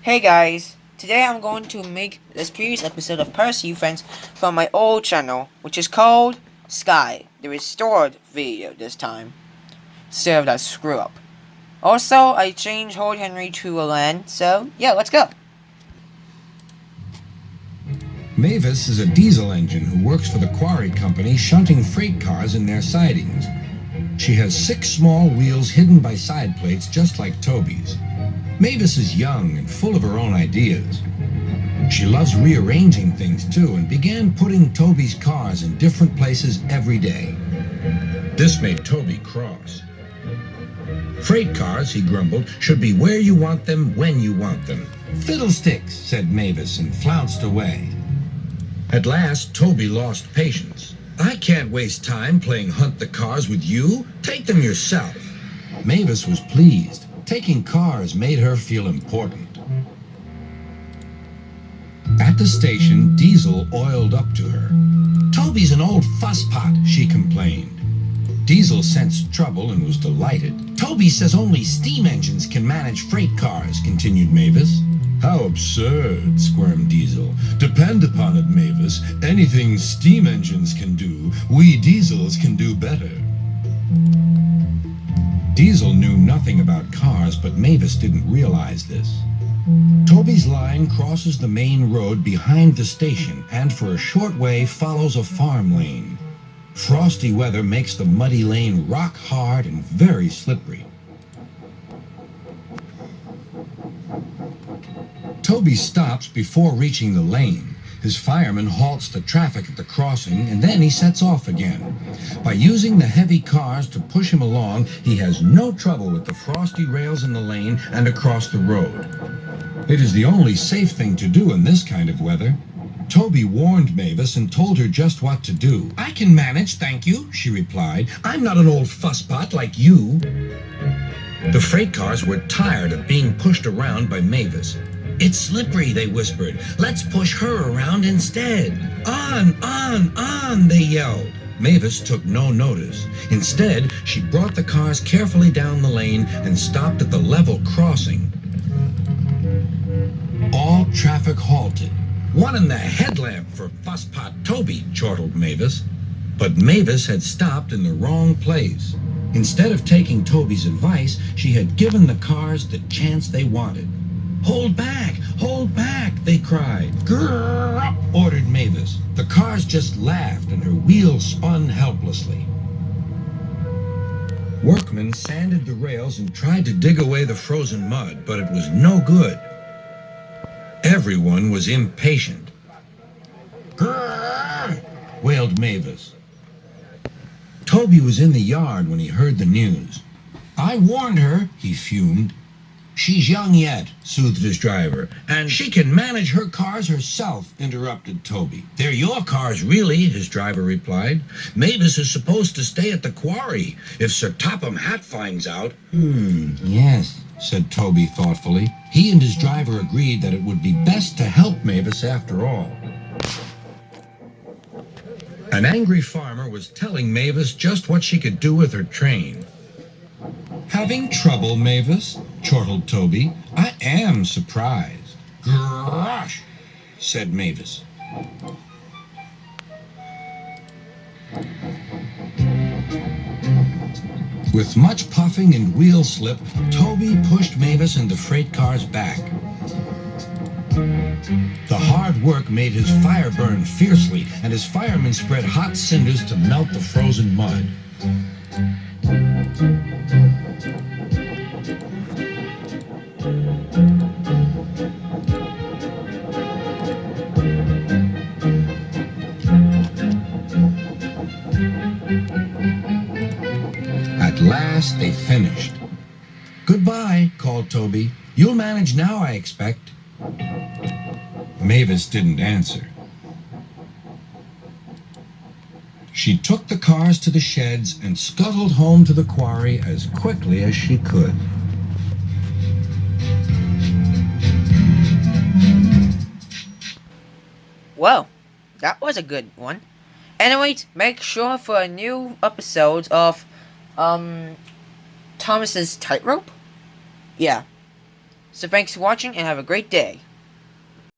Hey guys, today I'm going to make this previous episode of Percy and Friends from my old channel, which is called Skye, the restored video this time, instead of that screw up. Also, I changed Holy Henry to a land, so yeah, let's go. Mavis is a diesel engine who works for the quarry company shunting freight cars in their sidings. She has 6 small wheels hidden by side plates just like Toby's. Mavis is young and full of her own ideas. She loves rearranging things too and began putting Toby's cars in different places every day. This made Toby cross. Freight cars, he grumbled, should be where you want them when you want them. Fiddlesticks, said Mavis and flounced away. At last, Toby lost patience. I can't waste time playing hunt the cars with you. Take them yourself. Mavis was pleased. Taking cars made her feel important. At the station, Diesel oiled up to her. Toby's an old fusspot, she complained. Diesel sensed trouble and was delighted. Toby says only steam engines can manage freight cars, continued Mavis. How absurd, squirmed Diesel. Depend upon it, Mavis. Anything steam engines can do, we diesels can do better. Diesel knew nothing about cars, but Mavis didn't realize this. Toby's line crosses the main road behind the station and for a short way follows a farm lane. Frosty weather makes the muddy lane rock hard and very slippery. Toby stops before reaching the lane. His fireman halts the traffic at the crossing, and then he sets off again. By using the heavy cars to push him along, he has no trouble with the frosty rails in the lane and across the road. It is the only safe thing to do in this kind of weather. Toby warned Mavis and told her just what to do. I can manage, thank you, she replied. I'm not an old fusspot like you. The freight cars were tired of being pushed around by Mavis. It's slippery, they whispered. Let's push her around instead. On, they yelled. Mavis took no notice. Instead, she brought the cars carefully down the lane and stopped at the level crossing. All traffic halted. One in the headlamp for fusspot Toby, chortled Mavis. But Mavis had stopped in the wrong place. Instead of taking Toby's advice, she had given the cars the chance they wanted. Hold back, they cried. Grrr up, ordered Mavis. The cars just laughed and her wheels spun helplessly. Workmen sanded the rails and tried to dig away the frozen mud, but it was no good. Everyone was impatient. Grrr, wailed Mavis. Toby was in the yard when he heard the news. I warned her, he fumed. She's young yet, soothed his driver. And she can manage her cars herself, interrupted Toby. They're your cars, really, his driver replied. Mavis is supposed to stay at the quarry. If Sir Topham Hatt finds out... Yes, said Toby thoughtfully. He and his driver agreed that it would be best to help Mavis after all. An angry farmer was telling Mavis just what she could do with her train. Having trouble, Mavis? Chortled Toby. I am surprised. Gosh, said Mavis. With much puffing and wheel slip, Toby pushed Mavis and the freight cars back. The hard work made his fire burn fiercely, and his firemen spread hot cinders to melt the frozen mud. At last, they finished. Goodbye, called Toby. You'll manage now, I expect. Mavis didn't answer. She took the cars to the sheds and scuttled home to the quarry as quickly as she could. Well, that was a good one. Anyways, make sure for a new episode of Thomas's Tightrope. Yeah. So thanks for watching and have a great day.